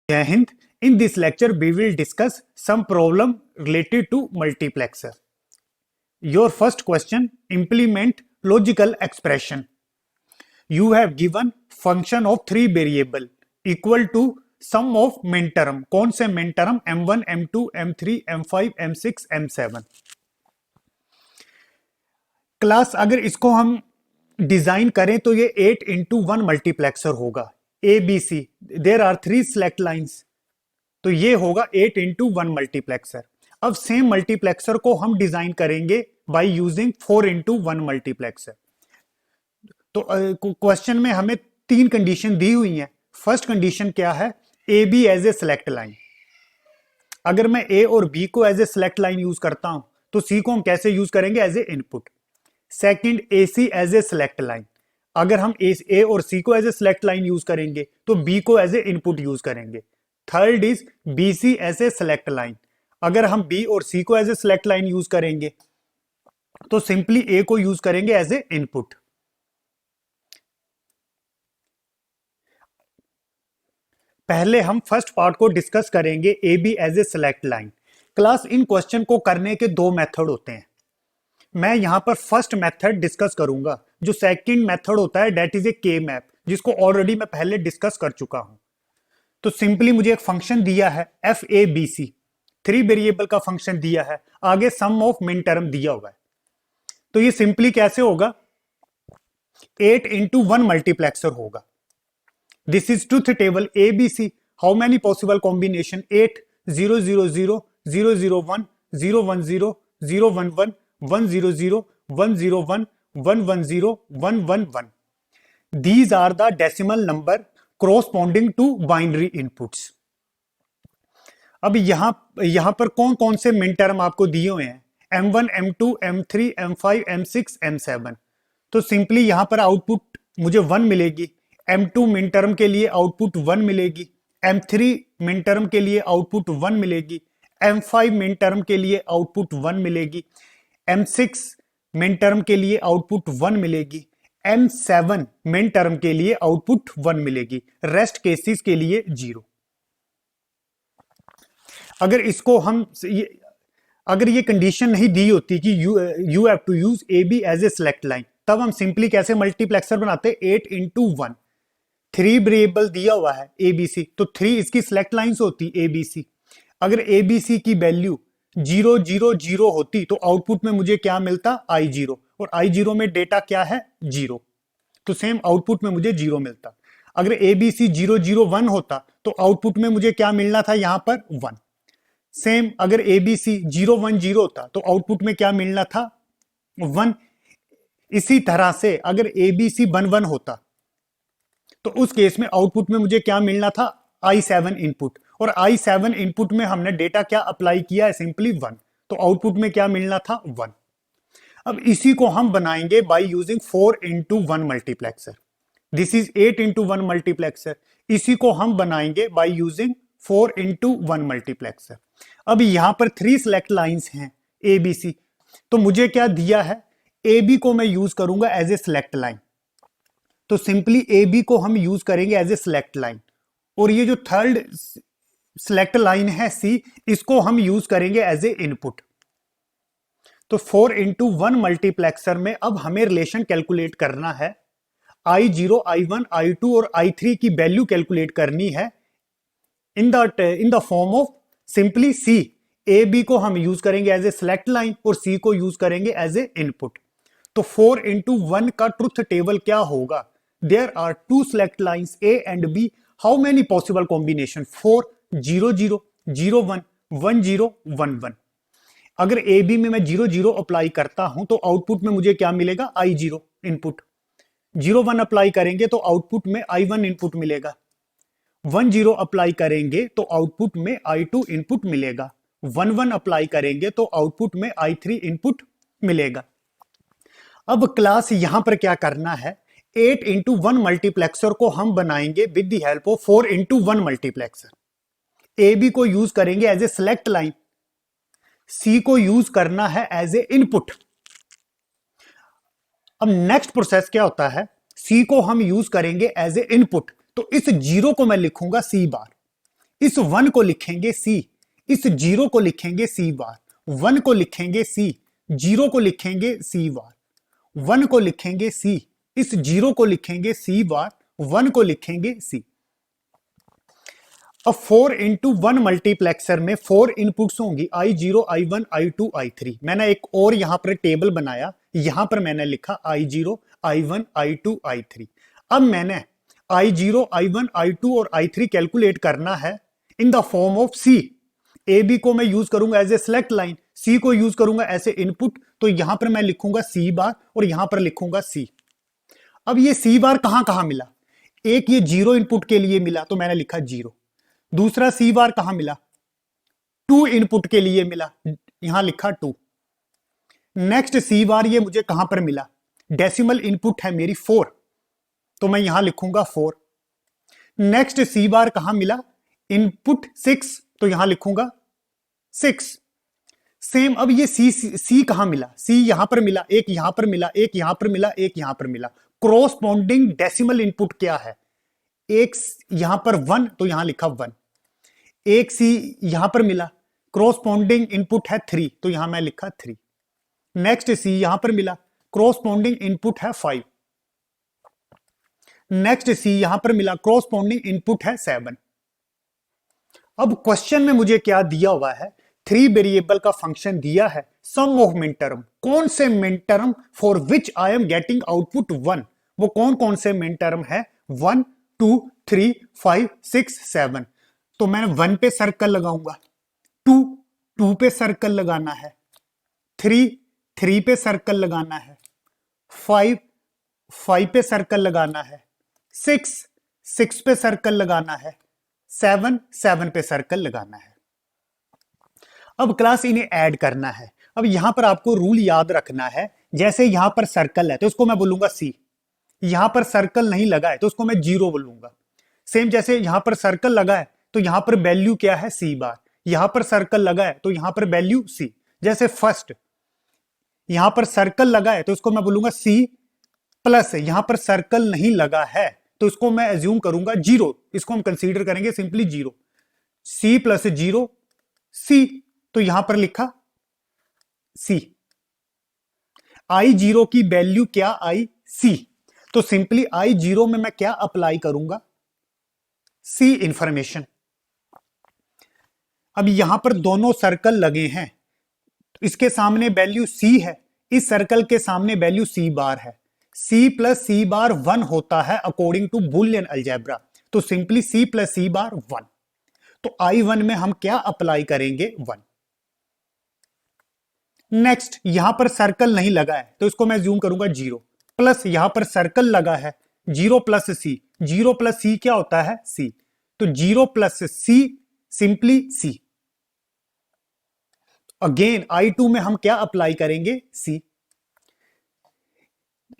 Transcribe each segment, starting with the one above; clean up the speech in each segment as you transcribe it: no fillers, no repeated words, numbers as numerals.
Jai Hind. In this lecture, we will discuss some problem related to multiplexer. Your first question, implement logical expression. You have given function of 3 variable equal to sum of min term. कौन से min term? m1, m2, m3, m5, m6, m7. Class अगर इसको हम design करें तो ये 8 into 1 multiplexer होगा. A B C, there are 3 select lines, तो ये होगा 8 into 1 मल्टीप्लेक्सर. अब सेम मल्टीप्लेक्सर को हम डिजाइन करेंगे बाय यूजिंग 4 into 1 मल्टीप्लेक्सर. तो क्वेश्चन में हमें 3 कंडीशन दी हुई हैं. फर्स्ट कंडीशन क्या है? A B as a select line. अगर मैं ए और बी को as a select line use करता हूं तो सी को हम कैसे यूज करेंगे? As a input. Second, A C as a select line. अगर हम ए और सी को as a select line use करेंगे तो बी को एज ए इनपुट यूज करेंगे. Third is B C as a select line. अगर हम बी और सी को as a select line use करेंगे तो सिंपली ए को यूज करेंगे एज ए इनपुट. पहले हम फर्स्ट पार्ट को डिस्कस करेंगे, A B as a select line. Class in question को करने के 2 मेथड होते हैं. मैं यहां पर फर्स्ट मेथड डिस्कस करूंगा. जो सेकंड मेथड होता है डेट इज ए के मैप, जिसको ऑलरेडी मैं पहले डिस्कस कर चुका हूं. तो सिंपली मुझे एक फंक्शन दिया है F A B C, 3 variable का फंक्शन दिया है, आगे सम ऑफ मिन टर्म दिया हुआ है. तो ये सिंपली कैसे होगा? 8 into 1 मल्टीप्लेक्सर होगा. This is truth table A B C. How many possible combination? 8, 0 0 0, 0 0 1, 0 1 0, 0 1 1, 1 0 0, 1 0 1, 1 1 0, 1 1 1. These are the decimal number corresponding to binary inputs. अब यहां पर कौन कौन से मिन टर्म आपको दिए हुए हैं? M1, M2, M3, M5, M6, M7. तो सिंपली यहां पर आउटपुट मुझे 1 मिलेगी. M2 मिन टर्म के लिए आउटपुट 1 मिलेगी. M3 मिन टर्म के लिए आउटपुट 1 मिलेगी. M5 मिन टर्म के लिए आउटपुट 1 मिलेगी. M6 मिन टर्म के लिए आउटपुट 1 मिलेगी. M7 मिन टर्म के लिए आउटपुट 1 मिलेगी. रेस्ट केसेस के लिए 0. अगर इसको हम अगर ये कंडीशन नहीं दी होती कि you have to use A B as a select line, तब हम सिंपली कैसे मल्टीप्लेक्सर बनाते? 8 into 1. 3 वेरिएबल दिया हुआ है ए बी सी, तो 3 इसकी सिलेक्ट लाइन्स होती ए बी सी. अगर ए बी सी की वैल्यू 0 0 0 होती तो आउटपुट में मुझे क्या मिलता? I0. और I0 में डेटा क्या है? 0. तो सेम आउटपुट में मुझे 0 मिलता. अगर ए बी सी 0 0 1 होता तो आउटपुट में मुझे क्या मिलना था? यहां पर 1. सेम अगर ए बी सी 0 1 0 होता तो आउटपुट में क्या मिलना था? 1. इसी तरह से अगर ए बी सी 1 1 होता तो उस केस में आउटपुट में मुझे क्या मिलना था? I7 input. और I7 इनपुट में हमने डेटा क्या अप्लाई किया है? सिंपली 1. तो आउटपुट में क्या मिलना था? 1. अब इसी को हम बनाएंगे bye using 4 into 1 multiplexer. This is 8 into 1 multiplexer. इसी को हम बनाएंगे बाय यूजिंग 4 into 1 मल्टीप्लेक्सर. अब यहां पर 3 सेलेक्ट लाइंस हैं ए बी सी. तो मुझे क्या दिया है? ए बी को मैं यूज करूंगा एज ए सिलेक्ट लाइन. तो सिंपली ए बी को हम यूज करेंगे एज ए सिलेक्ट लाइन. और ये जो थर्ड सिलेक्ट लाइन है सी, इसको हम यूज करेंगे एज ए इनपुट. तो 4 into 1 मल्टीप्लेक्सर में अब हमें रिलेशन कैलकुलेट करना है. I0, I1, I2 और I3 की वैल्यू कैलकुलेट करनी है in the form of simply C. A B को हम यूज करेंगे एज ए सिलेक्ट लाइन और सी को यूज करेंगे एज ए इनपुट. तो 4 into 1 का ट्रुथ टेबल क्या होगा? There are 2 select lines A and B. How many possible combination? 4, 0 0, 0 1, 1 0, 1 1. अगर ए बी में मैं 0 0 अप्लाई करता हूं तो आउटपुट में मुझे क्या मिलेगा? I0 input. 0 1 अप्लाई करेंगे तो आउटपुट में I1 इनपुट मिलेगा. 1 0 अप्लाई करेंगे तो आउटपुट में I2 इनपुट मिलेगा. 1 1 अप्लाई करेंगे तो आउटपुट में I3 इनपुट मिलेगा. अब क्लास यहां पर क्या करना है? 8 into 1 मल्टीप्लेक्सर को हम बनाएंगे with the help of 4 into 1 multiplexer. A B को यूज करेंगे as a select line. C को यूज करना है एज ए इनपुट. अब नेक्स्ट प्रोसेस क्या होता है? सी को हम यूज करेंगे एज ए इनपुट. तो इस 0 को मैं लिखूंगा सी बार. इस 1 को लिखेंगे सी, इस 0 को लिखेंगे सी बार, 1 को लिखेंगे सी, 0 को लिखेंगे सी बार, 1 को लिखेंगे सी, इस 0 को लिखेंगे सी बार, 1 को लिखेंगे सी। अब 4 इंटू 1 मल्टीप्लेक्सर में 4 इनपुट्स होंगी I0, I1, I2, I3। मैंने एक और यहां पर टेबल बनाया, यहां पर मैंने लिखा I0, I1, I2, I3। अब मैंने I0, I1, I2 और I3 कैलकुलेट करना है in the form of C। A B को मैं यूज करूंगा as a select line, C को यूज करूंगा एज ए इनपुट, तो यहां पर मैं लिखूंगा सी बार और यहां पर लिखूंगा सी। अब ये सी बार कहां कहां मिला, एक ये 0 इनपुट के लिए मिला तो मैंने लिखा 0, दूसरा सी बार कहां मिला, 2 इनपुट के लिए मिला, यहां लिखा 2। नेक्स्ट सी बार ये मुझे कहां पर मिला, डेसिमल इनपुट है मेरी 4, तो मैं यहां लिखूंगा 4। नेक्स्ट सी बार कहां मिला, इनपुट 6, तो यहां लिखूंगा 6। सेम अब ये सी कहां मिला, सी यहां पर मिला, एक यहां पर मिला, एक यहां पर मिला, एक यहां पर मिला। क्रॉसपोंडिंग डेसिमल इनपुट क्या है, एक यहां पर 1, तो यहां लिखा 1। एक सी यहां पर मिला, क्रॉसपोंडिंग इनपुट है 3, तो यहां मैं लिखा 3। नेक्स्ट सी यहां पर मिला, क्रॉसपोंडिंग इनपुट है 5। नेक्स्ट सी यहां पर मिला, क्रॉसपोंडिंग इनपुट है 7। अब क्वेश्चन में मुझे क्या दिया हुआ है, 3 वेरिएबल का फंक्शन दिया है, सम ऑफ मिन टर्म, कौन से min term for which I am getting output 1, वो कौन कौन से मिन टर्म है, 1, 2, 3, 5, 6, 7। तो मैं 1 पे सर्कल लगाऊंगा, 2 पे सर्कल लगाना है, 3 पे सर्कल लगाना है, 5 पे सर्कल लगाना है, 6 पे सर्कल लगाना है, 7 पे सर्कल लगाना है। अब क्लास इन्हें ऐड करना है। अब यहां पर आपको रूल याद रखना है, जैसे यहां पर सर्कल है तो उसको मैं बोलूंगा सी, यहां पर सर्कल नहीं लगा है तो उसको मैं 0 बोलूंगा। सेम जैसे यहां पर सर्कल लगा है तो यहां पर वैल्यू क्या है, सी बार, यहां पर सर्कल लगा है तो यहां पर वैल्यू सी। जैसे फर्स्ट यहां पर सर्कल लगा है तो उसको मैं बोलूंगा सी प्लस, यहां पर सर्कल नहीं लगा है तो इसको मैं एज्यूम करूंगा 0, इसको हम कंसीडर करेंगे सिंपली 0, सी प्लस 0 सी, तो यहां पर लिखा सी। I0 की वैल्यू क्या आई, सी, तो सिंपली I0 में मैं क्या अप्लाई करूंगा, सी इंफॉर्मेशन। अब यहां पर दोनों सर्कल लगे हैं, इसके सामने वैल्यू सी है, इस सर्कल के सामने वैल्यू सी बार है, सी प्लस सी बार 1 होता है अकॉर्डिंग टू बुलियन अलजेब्रा, तो सिंपली सी प्लस सी बार 1। तो I1 में हम क्या अप्लाई करेंगे, 1। नेक्स्ट यहां पर सर्कल नहीं लगा है तो इसको मैं जूम करूंगा 0, प्लस यहां पर सर्कल लगा है 0 प्लस सी, 0 प्लस सी क्या होता है, सी, तो 0 प्लस सी सिंपली सी। अगेन I2 में हम क्या अप्लाई करेंगे, सी।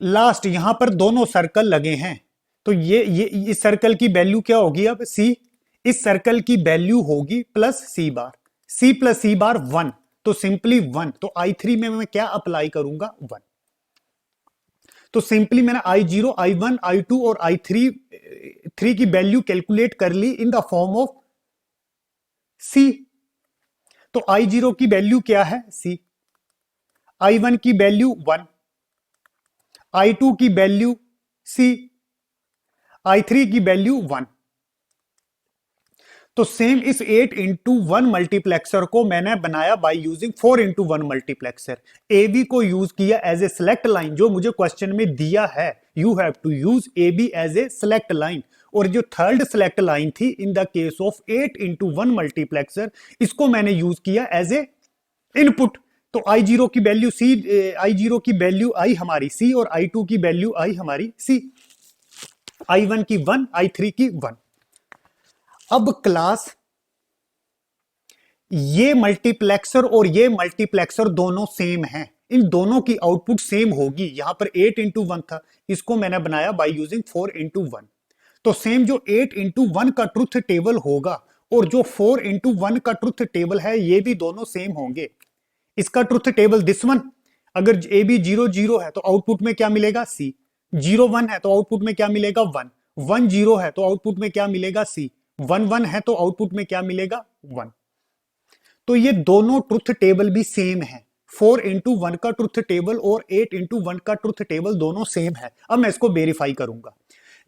लास्ट यहां पर दोनों सर्कल लगे हैं तो ये इस सर्कल की वैल्यू क्या होगी, अब सी, इस सर्कल की वैल्यू होगी प्लस सी बार, सी प्लस सी बार 1, तो सिंपली 1। तो I3 में मैं क्या अप्लाई करूंगा, 1। तो सिंपली मैंने I0, I1, I2 और I3 की वैल्यू कैलकुलेट कर ली इन द फॉर्म ऑफ सी। तो I0 की वैल्यू क्या है, सी, I1 की वैल्यू 1, I2 की वैल्यू सी, I3 की वैल्यू 1। तो सेम इस 8 इंटू 1 मल्टीप्लेक्सर को मैंने बनाया by using 4 into 1 multiplexer. AB को यूज किया एज ए सिलेक्ट लाइन, जो मुझे क्वेश्चन में दिया है, you have to use AB as a select line. और जो थर्ड सिलेक्ट लाइन थी in the case of 8 into 1 multiplexer, इसको मैंने यूज किया एज ए इनपुट। तो I0 की वैल्यू सी, I0 की वैल्यू आई हमारी सी और I2 की वैल्यू आई हमारी सी, I1 की 1, I3 की 1। अब क्लास ये मल्टीप्लेक्सर और ये मल्टीप्लेक्सर दोनों सेम हैं, इन दोनों की आउटपुट सेम होगी। यहां पर 8 इंटू 1 था, इसको मैंने बनाया बाय यूजिंग 4 इंटू 1। तो सेम जो 8 इंटू 1 का ट्रुथ टेबल होगा और जो 4 इंटू 1 का ट्रुथ टेबल है, ये भी दोनों सेम होंगे। इसका ट्रुथ टेबल दिस वन, अगर ए बी 0 0 है तो आउटपुट में क्या मिलेगा, सी। 0 1 है तो आउटपुट में क्या मिलेगा, 1 1 0 है तो आउटपुट में क्या मिलेगा, सी। 1 1 है तो आउटपुट में क्या मिलेगा 1। तो ये दोनों ट्रुथ टेबल भी सेम है, 4 इंटू 1 का ट्रुथ टेबल और 8 इंटू 1 का ट्रुथ टेबल दोनों सेम है। अब मैं इसको वेरीफाई करूंगा।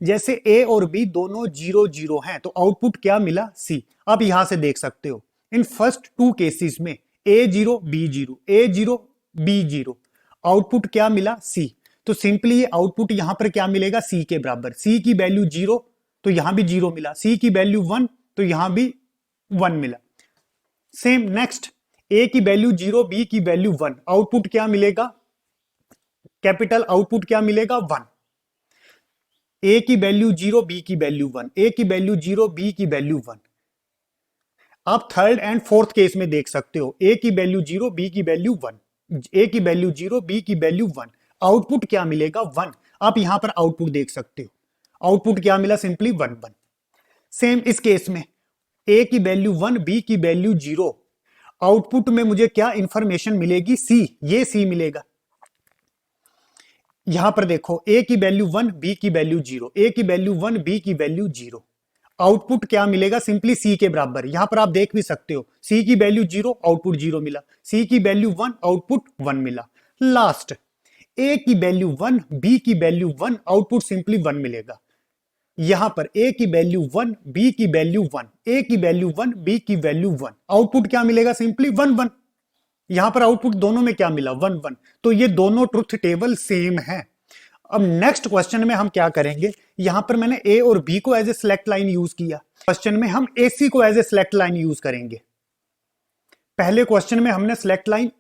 जैसे ए और बी दोनों 0 0 हैं तो आउटपुट क्या मिला सी। आप यहां से देख सकते हो इन फर्स्ट टू केसेस में ए 0 बी 0 ए 0 बी 0, आउटपुट क्या मिला सी। तो सिंपली ये आउटपुट यहां पर क्या मिलेगा सी के बराबर। सी की वैल्यू 0 तो यहां भी 0 मिला, सी की वैल्यू 1 तो यहां भी 1 मिला। सेम नेक्स्ट ए की वैल्यू 0 बी की वैल्यू 1, आउटपुट क्या मिलेगा कैपिटल, आउटपुट क्या मिलेगा 1। ए की वैल्यू 0 बी की वैल्यू 1, ए की वैल्यू 0 बी की वैल्यू 1। आप थर्ड एंड फोर्थ केस में देख सकते हो ए की वैल्यू 0 बी की वैल्यू 1, ए की वैल्यू 0 बी की वैल्यू 1, आउटपुट क्या मिलेगा 1। आप यहां पर आउटपुट देख सकते हो, आउटपुट क्या मिला सिंपली 1 1। सेम इस केस में ए की वैल्यू 1 बी की वैल्यू 0, आउटपुट में मुझे क्या इंफॉर्मेशन मिलेगी सी, ये सी मिलेगा। यहां पर देखो ए की वैल्यू 1 बी की वैल्यू 0, ए की वैल्यू 1 बी की वैल्यू 0, आउटपुट क्या मिलेगा सिंपली सी के बराबर। यहां पर आप देख भी सकते हो सी की वैल्यू 0 आउटपुट 0 मिला, सी की वैल्यू 1 आउटपुट 1 मिला। लास्ट ए की वैल्यू 1 बी की वैल्यू 1, आउटपुट सिंपली 1 मिलेगा। यहां पर ए की वैल्यू 1 बी की वैल्यू 1, ए की वैल्यू 1 बी की वैल्यू 1, आउटपुट क्या मिलेगा सिंपली 1 1। यहां पर आउटपुट दोनों में क्या मिला 1 1। तो ये दोनों ट्रुथ टेबल सेम है। अब नेक्स्ट क्वेश्चन में हम क्या करेंगे, यहां पर मैंने ए और बी को as a select line use किया, क्वेश्चन में हम ए सी को as a select line use करेंगे। पहले क्वेश्चन में हमने select line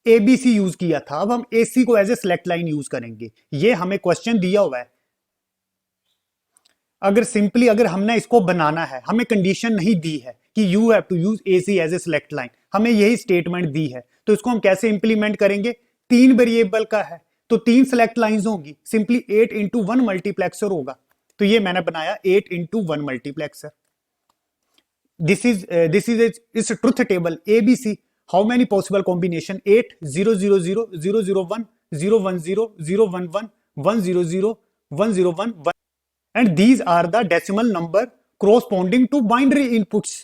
A B C use किया था, अब हम ए सी को as a select line use करेंगे। ये हमें क्वेश्चन दिया हुआ है। अगर सिंपली अगर हमने इसको बनाना है, हमें कंडीशन नहीं दी है कि you have to use A C as a select line, हमें यही स्टेटमेंट दी है। तो इसको हम कैसे इंप्लीमेंट करेंगे, 3 वेरिएबल का है तो 3 सिलेक्ट लाइंस होंगी, सिंपली 8 इंटू 1 मल्टीप्लेक्सर होगा। तो ये मैंने बनाया 8 इंटू 1 मल्टीप्लेक्सर। दिस इज इस truth table A B C, how many possible combination 8 0 0 0 0 0 1 0 1 0 0 1 1 1 0 0 1 0 1 1, and these are the decimal number corresponding to binary inputs।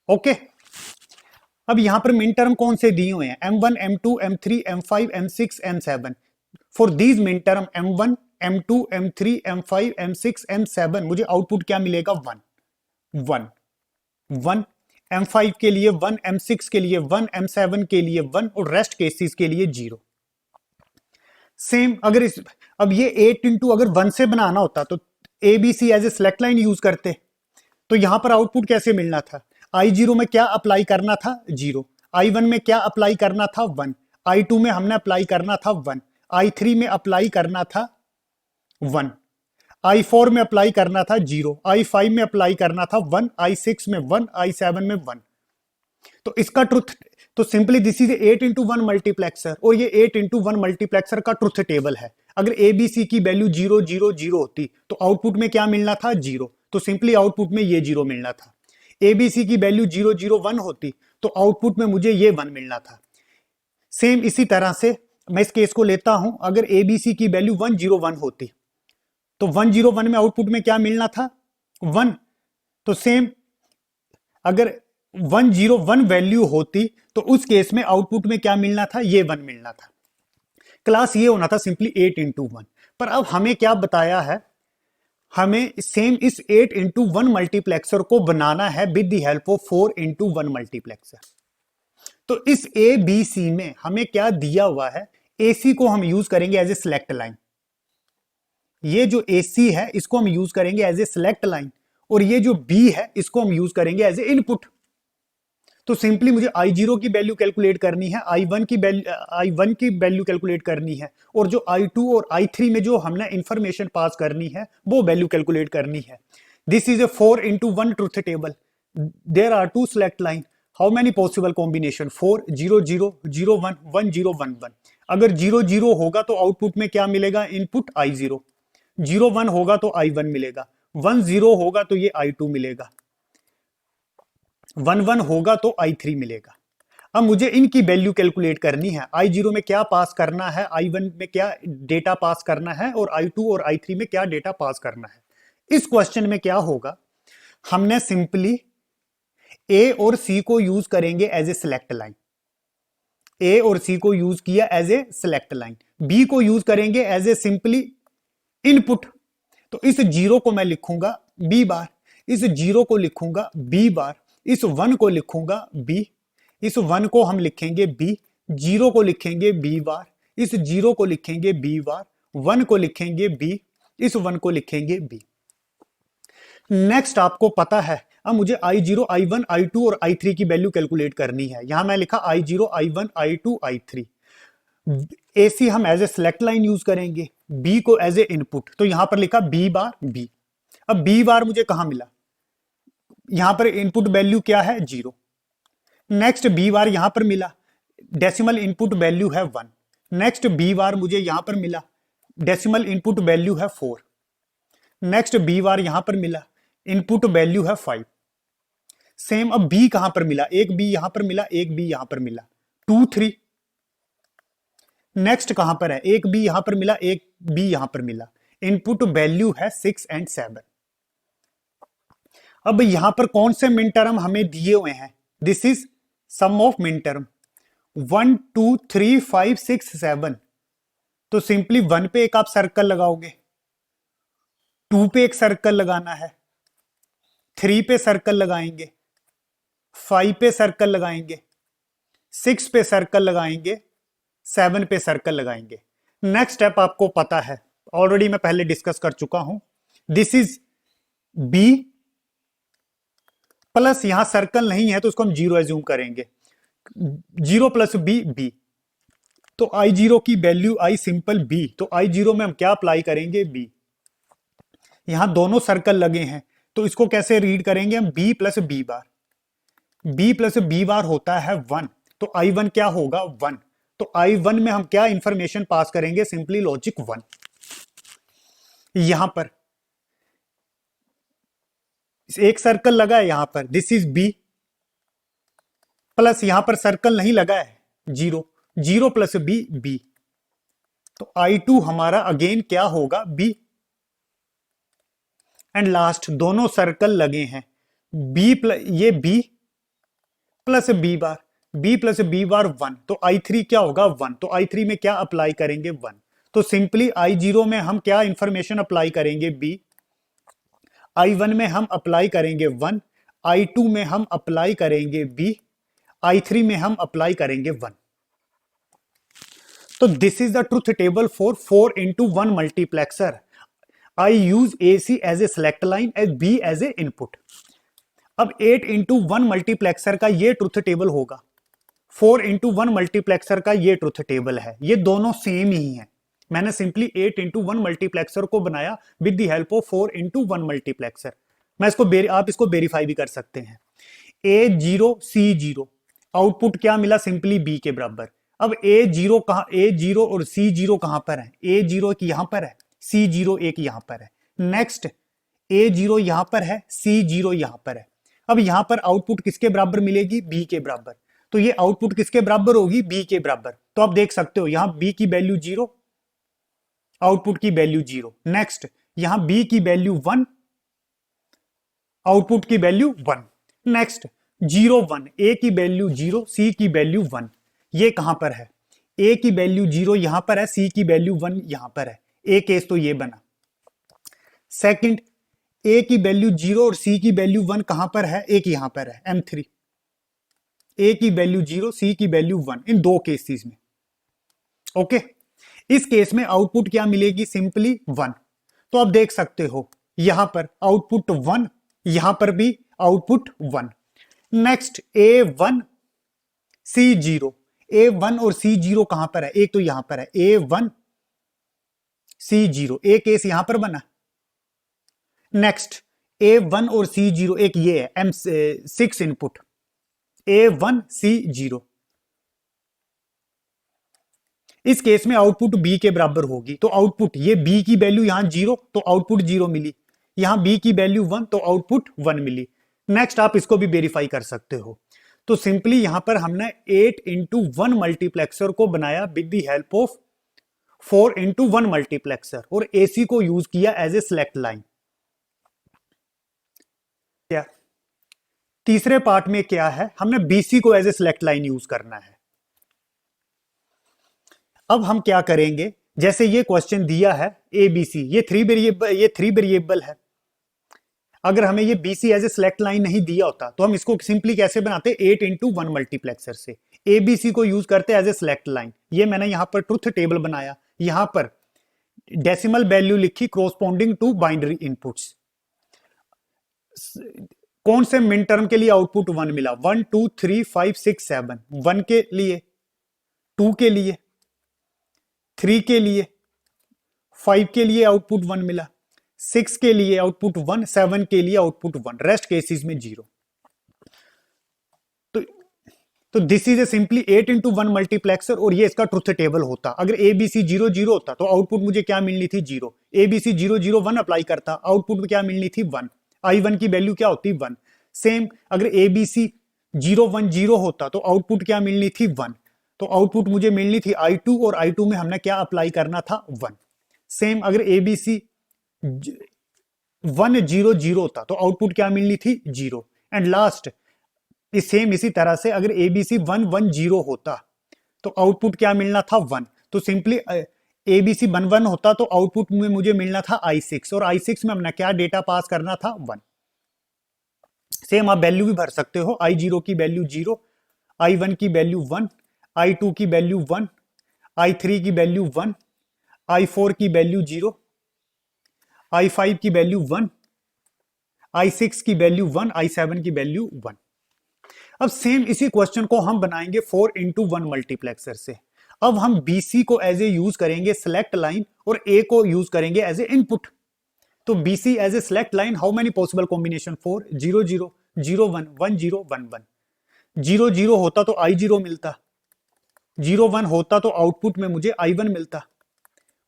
Okay अब यहां पर मिन टर्म कौन से दिए हुए हैं, M1 M2 M3 M5 M6 M7। For these min term M1 M2 M3 M5 M6 M7 मुझे आउटपुट क्या मिलेगा 1 1 1, M5 के लिए 1, M6 के लिए 1, M7 के लिए 1 और रेस्ट केसेस के लिए 0। सेम अगर इस अब ये 8 इंटू अगर 1 से बनाना होता तो A B C as a select line use करते, तो यहां पर आउटपुट कैसे मिलना था, I0 में क्या अप्लाई करना था 0, I1 में क्या अप्लाई करना था 1, I2 में हमने अप्लाई करना था 1, I3 में अप्लाई करना था 1, I4 में अप्लाई करना था 0, I5 में अप्लाई करना था 1, I6 में 1, I7 में 1। तो इसका ट्रुथ, तो simply this is 8 into 1 multiplexer और ये 8 इंटू 1 मल्टीप्लेक्सर का ट्रुथ टेबल है। अगर ए बी सी की वैल्यू 0 0 0 होती तो आउटपुट में क्या मिलना था 0, तो सिंपली आउटपुट में ये 0 मिलना था। ए बी सी की वैल्यू 0 0 1 होती तो आउटपुट में मुझे ये 1 मिलना था। सेम इसी तरह से मैं इस केस को लेता हूं, अगर ए बी सी की वैल्यू 1 0 1 होती तो 1 0 1 में आउटपुट में क्या मिलना था 1। तो सेम अगर 1 0 1 वैल्यू होती तो उस केस में आउटपुट में क्या मिलना था, ये 1 मिलना था। क्लास ये होना था सिंपली 8 इंटू 1। पर अब हमें क्या बताया है, हमें सेम इस 8 इंटू 1 मल्टीप्लेक्सर को बनाना है with the help of 4 into 1 multiplexer. तो इस ए बी सी में हमें क्या दिया हुआ है, ए सी को हम यूज करेंगे एज ए सिलेक्ट लाइन। ये जो ए सी है इसको हम यूज करेंगे एज ए सिलेक्ट लाइन और ये जो बी है इसको हम यूज करेंगे एज ए इनपुट। तो सिंपली मुझे I0 की वैल्यू कैलकुलेट करनी है, I1 की वैल्यू कैलकुलेट करनी है और जो I2 और I3 में जो हमने इंफॉर्मेशन पास करनी है वो वैल्यू कैलकुलेट करनी है। This is a 4 into 1 truth table, there are 2 select line, how many possible combination 4 0 0 0 1 1 0 1 1। अगर 0 0 होगा तो आउटपुट में क्या मिलेगा, इनपुट I0, 0 1 होगा तो I1 मिलेगा, 1 0 होगा तो ये I2 मिलेगा, 1 1 होगा तो I3 मिलेगा। अब मुझे इनकी वैल्यू कैलकुलेट करनी है, I0 में क्या पास करना है, I1 में क्या डेटा पास करना है और I2 और I3 में क्या डेटा पास करना है। इस क्वेश्चन में क्या होगा, हमने सिंपली ए और सी को यूज करेंगे as a select line. A और सी को यूज किया as a select line, B को यूज करेंगे एज ए सिंपली इनपुट। तो इस जीरो को मैं लिखूंगा बी बार, इस जीरो को लिखूंगा बी बार, इस वन को लिखूंगा बी, इस वन को हम लिखेंगे बी, जीरो को लिखेंगे बी बार, इस जीरो को लिखेंगे बी बार, वन को लिखेंगे बी, इस वन को लिखेंगे बी। नेक्स्ट आपको पता है अब मुझे i0, i1, i2 और i3 की वैल्यू कैलकुलेट करनी है। यहां मैं लिखा i0, i1, i2, i3। AC हम as a select line use करेंगे, B को एज ए इनपुट, तो यहां पर लिखा B बार B। अब B बार मुझे कहां मिला, यहां पर इनपुट वैल्यू क्या है 0। नेक्स्ट B बार यहां पर मिला, डेसिमल इनपुट वैल्यू है 1। नेक्स्ट B बार मुझे यहां पर मिला, डेसिमल इनपुट वैल्यू है 4। नेक्स्ट B बार यहां पर मिला, इनपुट वैल्यू है 5। सेम अब B कहां पर मिला, एक B यहां पर मिला, एक B यहां पर मिला 2 3। नेक्स्ट कहां पर है, एक B यहां पर मिला, एक B यहां पर मिला, इनपुट वैल्यू है 6 एंड 7। अब यहां पर कौन से मिन टर्म हमें दिए हुए हैं, this is sum of min term 1 2 3 5 6 7। तो सिंपली 1 पे एक आप सर्कल लगाओगे, 2 पे एक सर्कल लगाना है, 3 पे सर्कल लगाएंगे, 5 पे सर्कल लगाएंगे, 6 पे सर्कल लगाएंगे, 7 पे सर्कल लगाएंगे। नेक्स्ट स्टेप आपको पता है, ऑलरेडी मैं पहले डिस्कस कर चुका हूं, दिस इज B प्लस यहां सर्कल नहीं है तो उसको हम 0 एज्यूम करेंगे, 0 प्लस B B। तो I0 की वैल्यू I सिंपल B, तो I0 में हम क्या अप्लाई करेंगे B। यहां दोनों सर्कल लगे हैं तो इसको कैसे रीड करेंगे हम, B प्लस B बार, B प्लस B बार होता है 1, तो I1 क्या होगा 1। तो I1 में हम क्या इंफॉर्मेशन पास करेंगे, सिंपली लॉजिक 1। यहां पर एक सर्कल लगा है, यहां पर दिस इज B प्लस यहां पर सर्कल नहीं लगा है 0, 0 प्लस B B। तो I2 हमारा अगेन क्या होगा B। एंड लास्ट दोनों सर्कल लगे हैं, B प्लस ये B प्लस B बार, B प्लस B बार 1, तो I3 क्या होगा 1। तो I3 में क्या अप्लाई करेंगे 1। तो सिंपली I0 में हम क्या इंफॉर्मेशन अप्लाई करेंगे B, I1 में हम अप्लाई करेंगे 1, I2 में हम अप्लाई करेंगे B, I3 में हम अप्लाई करेंगे 1। तो this is the truth table for 4x1 multiplexer. I use AC as a select line as B as a input। अब 8x1 मल्टीप्लेक्सर का ये ट्रुथ टेबल होगा, 4x1 मल्टीप्लेक्सर का ये ट्रुथ टेबल है, ये दोनों सेम ही हैं। मैंने सिंपली 8x1 मल्टीप्लेक्सर को बनाया with the help of 4x1 multiplexer. मैं इसको आप इसको वेरीफाई भी कर सकते हैं। A0 C0 आउटपुट क्या मिला, सिंपली B के बराबर। अब A0 कहां, A0 और C0 कहां पर है, A0 की यहां पर है, C0 एक यहां पर है। नेक्स्ट A0 यहां पर है, C0 यहां पर है। अब यहां पर आउटपुट किसके बराबर मिलेगी, B के बराबर। तो ये आउटपुट किसके बराबर होगी, B के बराबर। तो आप देख सकते हो यहां B की वैल्यू 0, आउटपुट की वैल्यू 0। नेक्स्ट यहां B की वैल्यू 1, आउटपुट की वैल्यू 1। नेक्स्ट 0 1, A की वैल्यू 0, C की वैल्यू 1। ये कहां पर है, A की वैल्यू 0 यहां पर है, C की वैल्यू 1 यहां पर है। एक केस तो ये बना। सेकंड A की वैल्यू 0 और C की वैल्यू 1 कहां पर है, एक यहां पर है M3। A की वैल्यू 0, C की वैल्यू 1, इन दो केसेस में। ओके, इस केस में आउटपुट क्या मिलेगी, सिंपली 1। तो आप देख सकते हो यहां पर आउटपुट 1, यहां पर भी output 1। Next A1 C0, A1 और C0 कहां पर है, एक तो यहां पर है A1 C0, एक केस यहां पर बना। नेक्स्ट A1 और C0 एक ये है M6 इनपुट, A1 C0। इस केस में आउटपुट B के बराबर होगी, तो आउटपुट ये B की वैल्यू यहां 0, तो आउटपुट 0 मिली। यहां B की वैल्यू 1, तो आउटपुट 1 मिली। नेक्स्ट आप इसको भी वेरीफाई कर सकते हो। तो सिंपली यहां पर हमने 8x1 मल्टीप्लेक्सर को बनाया with the help of 4x1 multiplexer और AC को यूज किया एज ए सिलेक्ट लाइन। तीसरे पार्ट में क्या है, हमने बीसी को as a select line use करना है। अब हम क्या करेंगे, जैसे ये क्वेश्चन दिया है ए बी सी, ये थ्री वेरिएबल है। अगर हमें ये BC as a select line नहीं दिया होता तो हम इसको सिंपली कैसे बनाते, 8x1 मल्टीप्लेक्सर से एबीसी को यूज करते एज ए सिलेक्ट लाइन। ये मैंने यहां पर ट्रुथ टेबल बनाया, यहां पर डेसिमल वैल्यू लिखी कोरोस्पोंडिंग टू बाइनरी इनपुट्स। कौन से मिन टर्म के लिए आउटपुट 1 मिला, 1 2 3 5 6 7, 1 के लिए, 2 के लिए, 3 के लिए, 5 के लिए आउटपुट 1 मिला, 6 के लिए आउटपुट 1, 7 के लिए आउटपुट 1, रेस्ट केसेस में 0। तो this is A simply 8x1 multiplexer और ये इसका ट्रुथ टेबल होता। अगर एबीसी 0 0 होता तो आउटपुट मुझे क्या मिलनी थी, 0। एबीसी 0 0 1 अप्लाई करता, आउटपुट में क्या मिलनी थी, 1। I1 की वैल्यू क्या होती, 1। सेम अगर एबीसी 0 1 0 होता तो आउटपुट क्या मिलनी थी, 1। तो आउटपुट मुझे मिलनी थी I2 और I2 में हमने क्या अप्लाई करना था, 1। सेम अगर एबीसी 1 0 0 होता तो आउटपुट क्या मिलनी थी, 0। एंड लास्ट इसी तरह से अगर एबीसी 1 1 0 होता तो आउटपुट क्या मिलना था, 1। तो सिंपली एबीसी 1 1 होता तो आउटपुट में मुझे मिलना था I6 और I6 में हमने क्या डेटा पास करना था, 1। सेम आप वैल्यू भी भर सकते हो, I0 की वैल्यू 0, I1 की वैल्यू 1, I2 की वैल्यू 1, I3 की वैल्यू 1, I4 की वैल्यू 0, I5 की वैल्यू 1, I6 की वैल्यू 1, I7 की वैल्यू 1। अब सेम इसी क्वेश्चन को हम बनाएंगे 4x1 मल्टीप्लेक्सर से। अब हम BC को एज ए यूज करेंगे सिलेक्ट लाइन और A को यूज करेंगे एज ए इनपुट। तो BC as a select line, how many possible combination, 4, 0 0 0 1 1 0 1 1। 0 0 होता तो I0 मिलता, 0 1 होता तो आउटपुट में मुझे I1 मिलता,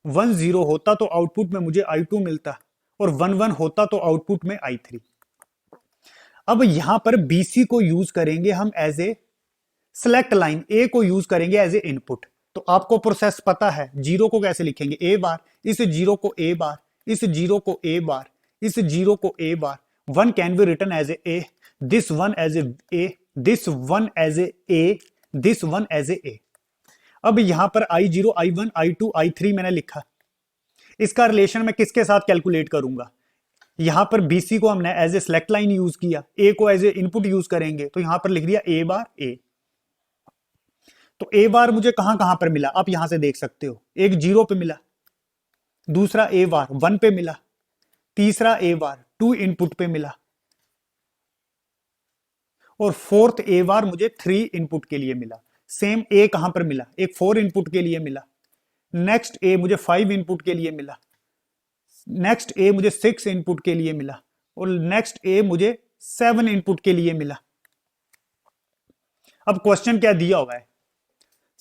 1 0 होता तो आउटपुट में मुझे I2 मिलता और 1 1 होता तो आउटपुट में I3। अब यहां पर BC को यूज करेंगे हम as a select line, A को यूज करेंगे एज ए इनपुट। तो आपको प्रोसेस पता है, 0 को कैसे लिखेंगे, A बार, इस 0 को A बार, इस 0 को A बार, इस 0 को A बार। 1 can be written as a A, this 1 as a A, this 1 as a A, this 1 as a A। अब यहां पर I0 I1 I2 I3 मैंने लिखा, इसका रिलेशन मैं किसके साथ कैलकुलेट करूंगा, यहां पर BC को हमने as a select line use किया, A को एज ए इनपुट यूज करेंगे, तो यहां पर लिख दिया A बार A। तो A बार मुझे कहां कहां पर मिला, आप यहां से देख सकते हो, एक 0 पे मिला, दूसरा A बार 1 पे मिला, तीसरा A बार 2 इनपुट पे मिला और फोर्थ A बार मुझे 3 इनपुट के लिए मिला। सेम A कहां पर मिला, एक 4 इनपुट के लिए मिला, नेक्स्ट A मुझे 5 इनपुट के लिए मिला, नेक्स्ट A मुझे 6 इनपुट के लिए मिला और नेक्स्ट A मुझे 7 इनपुट के लिए मिला। अब क्वेश्चन क्या दिया हुआ है,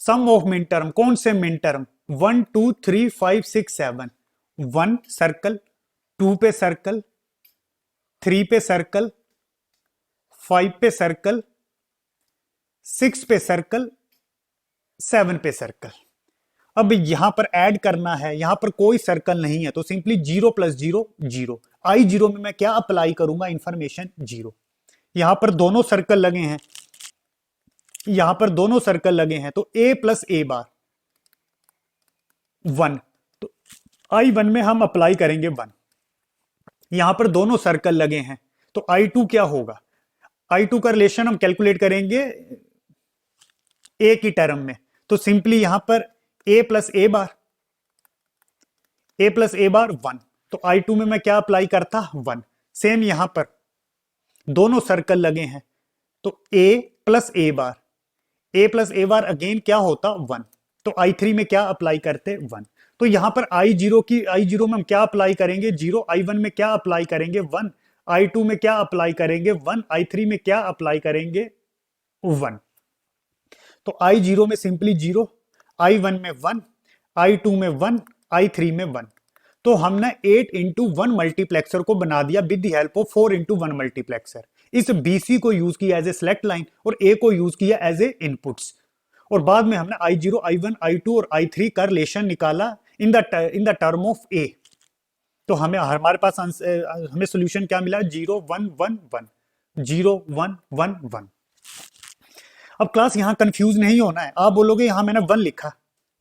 सम ऑफ मिन टर्म, कौन से मिन टर्म, 1 2 3 5 6 7, 1 सर्कल, 2 पे सर्कल, 3 पे सर्कल, 5 पे सर्कल, 6 पे सर्कल, 7 पे सर्कल। अब यहां पर ऐड करना है, यहां पर कोई सर्कल नहीं है तो सिंपली 0 + 0 0। I0 में मैं क्या अप्लाई करूंगा, इंफॉर्मेशन 0। यहां पर दोनों सर्कल लगे हैं, यहां पर दोनों सर्कल लगे हैं तो A + A बार 1, तो I1 में हम अप्लाई करेंगे 1। यहां पर दोनों सर्कल लगे हैं तो I2 क्या होगा, I2 का रिलेशन हम कैलकुलेट करेंगे A की टर्म में, तो सिंपली यहां पर A + A bar, A + A बार 1, तो I2 में मैं क्या अप्लाई करता, 1। सेम यहां पर दोनों सर्कल लगे हैं तो A + A bar, A + A bar again क्या होता, 1, तो I3 में क्या अप्लाई करते, 1। तो यहां पर I0 में हम क्या अप्लाई करेंगे, 0, I1 में क्या अप्लाई करेंगे, 1, I2 में क्या अप्लाई करेंगे, 1, I3 में क्या अप्लाई करेंगे, 1। तो I0 में सिंपली 0, I1 में 1, I2 में 1, I3 में 1। तो हमने 8x1 मल्टीप्लेक्सर को बना दिया with the help of 4x1 multiplexer. इस BC को यूज किया एज ए सिलेक्ट लाइन और A को यूज किया एज ए इनपुट्स, और बाद में हमने I0 I1 I2 और I3 का रिलेशन निकाला in the term of A। तो हमारे पास हमें सोल्यूशन क्या मिला, 0 1 1 1। 0 1 1 1। अब क्लास यहां कंफ्यूज नहीं होना है। आप बोलोगे यहां मैंने 1 लिखा,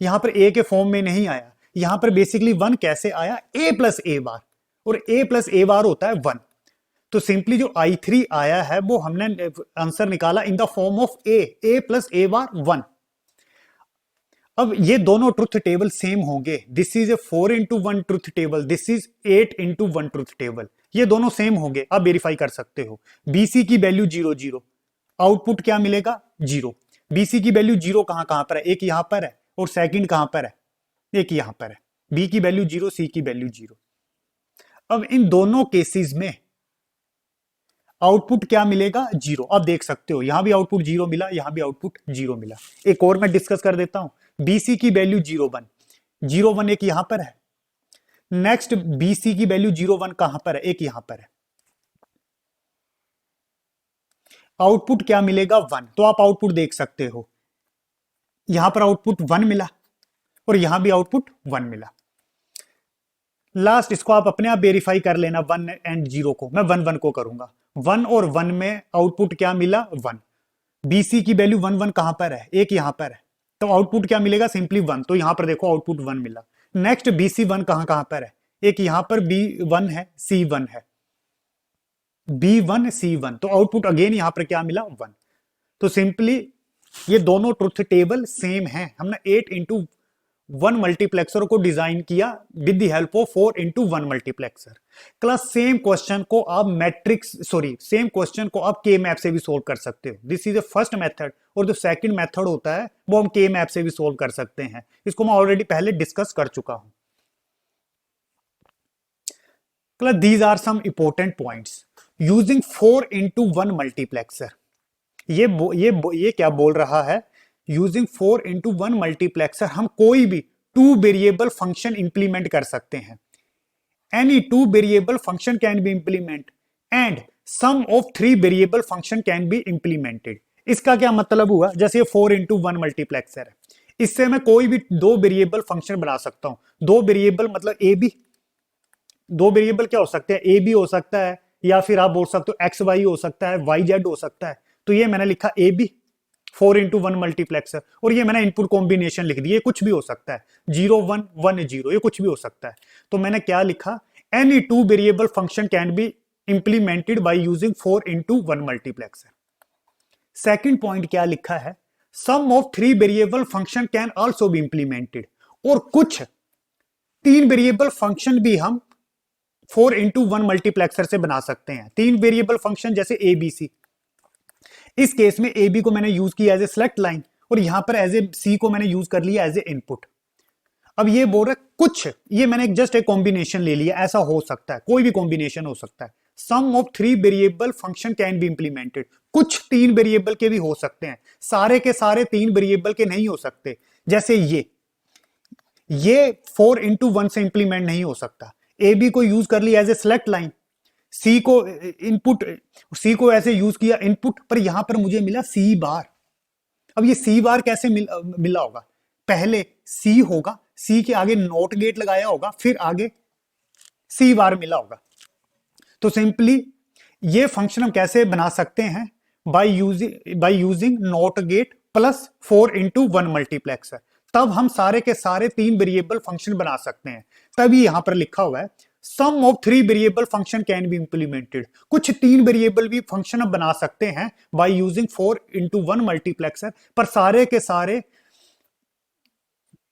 यहां पर ए के फॉर्म में नहीं आया। यहां पर बेसिकली 1 कैसे आया, ए प्लस ए बार, और ए प्लस ए बार होता है 1। तो सिंपली जो I3 आया है वो हमने आंसर निकाला in the form of a plus a bar 1। अब ये दोनों ट्रुथ टेबल सेम होंगे। This is a 4 into 1 truth table, this is 8 into 1 truth table. ये दोनों सेम होंगे, आप वेरीफाई कर सकते हो। BC की वैल्यू 0 0, आउटपुट क्या मिलेगा 0। BC की वैल्यू 0 कहां पर है, एक यहां पर है और सेकंड कहां पर है, एक यहां पर है। B की वैल्यू 0, C की वैल्यू 0। अब इन दोनों केसेस में आउटपुट क्या मिलेगा 0। आप देख सकते हो यहां भी आउटपुट 0 मिला, यहां भी आउटपुट 0 मिला। एक और मैं डिस्कस कर देता हूं। BC की वैल्यू 0 1, 0 1 एक यहां पर है। नेक्स्ट BC की वैल्यू 0 1 कहां पर है, एक यहां पर है। आउटपुट क्या मिलेगा 1। तो आप आउटपुट देख सकते हो, यहां पर आउटपुट 1 मिला और यहां भी आउटपुट 1 मिला। लास्ट इसको आप अपने आप वेरीफाई कर लेना, 1 एंड 0 को। मैं 1 1 को करूंगा। 1 और 1 में आउटपुट क्या मिला 1। BC की वैल्यू 1 1 कहां पर है, एक यहां पर है। तो आउटपुट क्या मिलेगा सिंपली 1। तो यहां पर देखो आउटपुट 1 मिला। नेक्स्ट BC 1 कहां पर है, एक यहां पर B1 है, C1 है, B1 C1। तो आउटपुट अगेन यहां पर क्या मिला 1। तो सिंपली ये दोनों ट्रुथ टेबल सेम हैं। हमने 8 into 1 मल्टीप्लेक्सर को डिजाइन किया with the help of 4 into 1 multiplexer. Class same question को आप सेम क्वेश्चन को आप के मैप से भी सोल्व कर सकते हो। This is a first method, और जो सेकंड मेथड होता है वो हम के मैप से भी सोल्व कर सकते हैं। इसको मैं ऑलरेडी पहले डिस्कस कर चुका हूं। Class these are some important points using 4 into 1 multiplexer. ये क्या बोल रहा है, यूजिंग 4 into 1 मल्टीप्लेक्सर हम कोई भी 2 वेरिएबल फंक्शन इंप्लीमेंट कर सकते हैं। Any 2 variable function can be implement and sum of 3 variable function can be implemented. इसका क्या मतलब हुआ, जैसे 4 into 1 मल्टीप्लेक्सर है, इससे मैं कोई भी 2 वेरिएबल फंक्शन बना सकता हूं। 2 वेरिएबल मतलब ए बी, 2 वेरिएबल क्या हो सकते हैं, ए बी हो सकता है, या फिर आप बोल सकते हो एक्स वाई हो सकता है, वाई जेड हो सकता है। तो ये मैंने लिखा ए बी 4 into 1 मल्टीप्लेक्सर, और ये मैंने इनपुट कॉम्बिनेशन लिख दिया, कुछ भी हो सकता है, 0 1 1 0, ये कुछ भी हो सकता है। तो मैंने क्या लिखा, any 2 variable function can be implemented by using 4 into 1 multiplexer. Second point क्या लिखा है, some of 3 variable function can also be implemented. और कुछ 3 वेरिएबल फंक्शन भी हम 4 into 1 मल्टीप्लेक्सर से बना सकते हैं। 3 वेरिएबल फंक्शन जैसे ए बी सी। इस केस में ए बी को मैंने यूज किया एज ए सिलेक्ट लाइन, और यहां पर एज ए सी को मैंने यूज कर लिया एज ए इनपुट। अब ये बोल रहा है कुछ, ये मैंने जस्ट एक कॉम्बिनेशन ले लिया, ऐसा हो सकता है, कोई भी कॉम्बिनेशन हो सकता है। Some of 3 variable function can be implemented, कुछ 3 वेरिएबल के भी हो सकते हैं, सारे के सारे 3 वेरिएबल के नहीं हो सकते। जैसे ये 4 into 1 से इंप्लीमेंट नहीं हो सकता। ए बी को यूज कर लिया as a select line, C को इनपुट, सी को ऐसे यूज किया इनपुट, पर यहां पर मुझे मिला सी बार। अब ये सी बार कैसे मिला होगा, पहले सी होगा, सी के आगे नॉट गेट लगाया होगा, फिर आगे सी बार मिला होगा। तो सिंपली ये फंक्शन हम कैसे बना सकते हैं, by using not gate plus 4 into 1 multiplexer. तब हम सारे के सारे 3 वेरिएबल फंक्शन बना सकते हैं। तभी यहां पर लिखा हुआ है some of 3 variable function can be implemented, कुछ 3 वेरिएबल भी फंक्शन हम बना सकते हैं बाय यूजिंग 4 into 1 मल्टीप्लेक्सर। पर सारे के सारे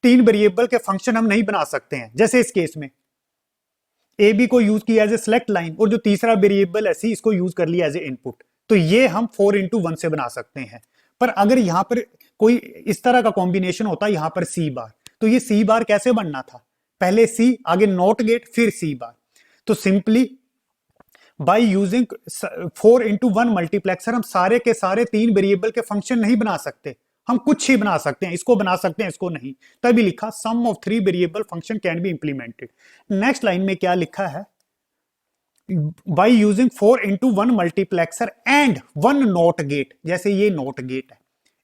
3 वेरिएबल के फंक्शन हम नहीं बना सकते हैं। जैसे इस केस में ए बी को यूज किया एज ए सिलेक्ट लाइन, और जो तीसरा वेरिएबल है सी, इसको यूज कर लिया एज ए इनपुट। तो ये हम 4 into 1 से बना सकते हैं। पर अगर यहां पर कोई इस तरह का कॉम्बिनेशन होता, यहां पर सी बार, तो ये सी बार कैसे बनना था, पहले सी, आगे नॉट गेट, फिर सी बार। तो simply by using 4 into 1 multiplexer हम सारे के सारे 3 वेरिएबल के फंक्शन नहीं बना सकते, हम कुछ ही बना सकते हैं, इसको बना सकते हैं, इसको नहीं। तभी लिखा some of 3 variable function can be implemented. Next line में क्या लिखा है, by using 4 into 1 multiplexer and 1 not gate. जैसे ये नॉट गेट है,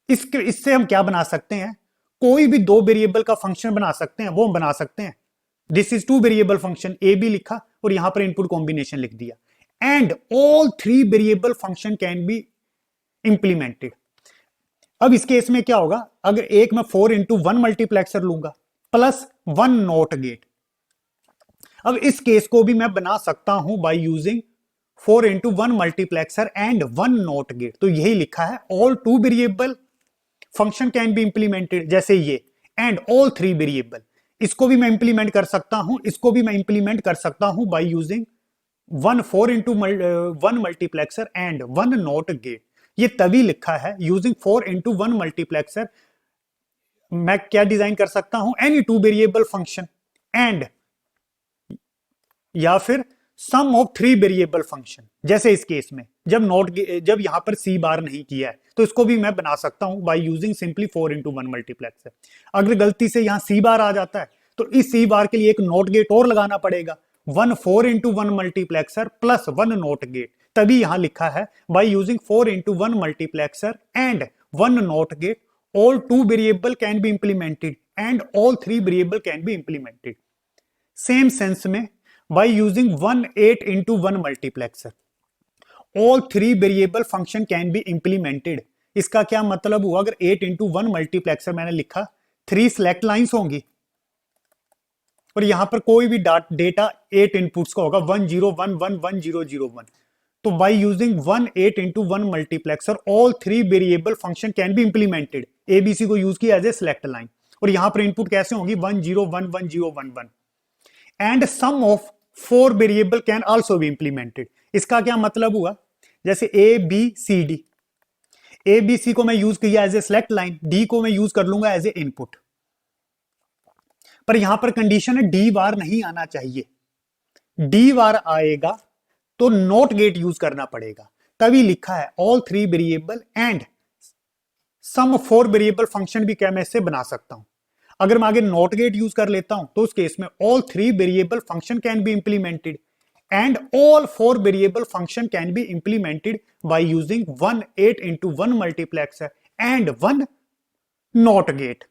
इससे हम क्या बना सकते हैं, कोई भी 2 वेरिएबल का फंक्शन बना सकते हैं, वो हम बना सकते हैं। This is 2 variable function, A B लिखा और यहां पर इनपुट कॉम्बिनेशन लिख दिया। And all three variable function can be implemented. अब इस केस में क्या होगा, अगर एक मैं 4x1 मल्टीप्लेक्सर लूंगा प्लस 1 नॉट गेट। अब इस केस को भी मैं बना सकता हूं by using 4x1 multiplexer and 1 not gate. तो यही लिखा है, all two variable function can be implemented, जैसे ये एंड ऑल थ्री वेरिएबल। इसको भी मैं इंप्लीमेंट कर सकता हूं, इसको भी मैं इंप्लीमेंट कर सकता हूं by using 4x1 multiplexer and 1 not gate. ये तभी लिखा है यूजिंग 4x1 मल्टीप्लेक्सर। मैं क्या डिजाइन कर सकता हूं, any two variable function and या फिर सम ऑफ थ्री वेरिएबल फंक्शन। जैसे इस केस में जब यहां पर सी बार नहीं किया है तो इसको भी मैं बना सकता हूं by using simply 4x1 multiplexer. अगर गलती से यहां सी बार आ जाता है तो इस सी बार के लिए एक नॉट गेट और लगाना पड़ेगा, 4x1 multiplexer plus 1 not gate. तभी यहां लिखा है by using 4x1 multiplexer and 1 not gate all two variable can be implemented and all three variable can be implemented। Same sense में by using 8x1 multiplexer all three variable function can be implemented। इसका क्या मतलब हुआ, अगर 8x1 multiplexer मैंने लिखा, 3 select lines होंगी और यहां पर कोई भी डेटा 8 इनपुट्स का होगा, 1 0 1 1 1 0 0 1। तो by using 8x1 multiplexer all three variable function can be implemented। ABC को यूज किया एज ए सिलेक्ट लाइन और यहां पर इनपुट कैसे होंगी, 1 0 1 1 0 1 1 and sum of 4 variable can also be implemented. इसका क्या मतलब हुआ, जैसे ABCD, ABC को मैं यूज किया as a select line, D को मैं यूज कर लूंगा एज ए इनपुट, पर यहां पर कंडीशन है D बार नहीं आना चाहिए। D बार आएगा तो नॉट गेट यूज करना पड़ेगा, तभी लिखा है all three variable and sum 4 variable function भी क्या मैं इससे बना सकता हूं। अगर मैं आगे नॉट गेट यूज कर लेता हूं तो उस केस में all three variable function can be implemented and all 4 variable function can be implemented by using 8x1 multiplexer and 1 not gate.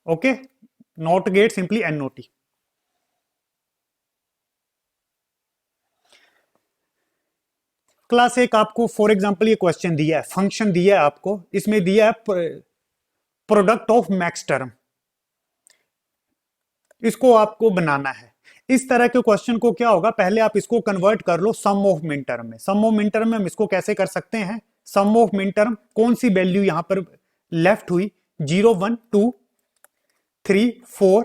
Okay, not gate simply NOT। Class एक आपको for example ये question दिया है, function दिया है आपको, इसमें दिया है प्रोडक्ट ऑफ मैक्स टर्म, इसको आपको बनाना है। इस तरह के क्वेश्चन को क्या होगा, पहले आप इसको कन्वर्ट कर लो सम ऑफ मिन टर्म में। सम ऑफ मिन टर्म में हम इसको कैसे कर सकते हैं, सम ऑफ मिन टर्म कौन सी वैल्यू यहां पर लेफ्ट हुई, 0 1 2 3 4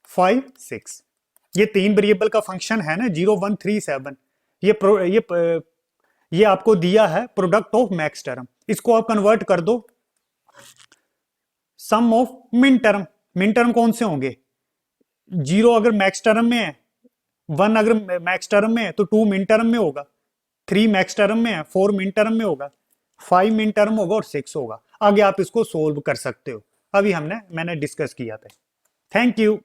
5 6, ये 3 वेरिएबल का फंक्शन है ना, 0 1 3 7। ये आपको दिया है प्रोडक्ट ऑफ मैक्स टर्म, इसको आप कन्वर्ट कर दो सम ऑफ मिन टर्म। मिन टर्म कौन से होंगे, 0 अगर मैक्स टर्म में है, 1 अगर मैक्स टर्म में है तो 2 मिन टर्म में होगा, 3 मैक्स टर्म में है, 4 मिन टर्म में होगा, 5 मिन टर्म होगा और 6 होगा। आगे आप इसको सोल्व कर सकते हो, अभी मैंने डिस्कस किया था। Thank you.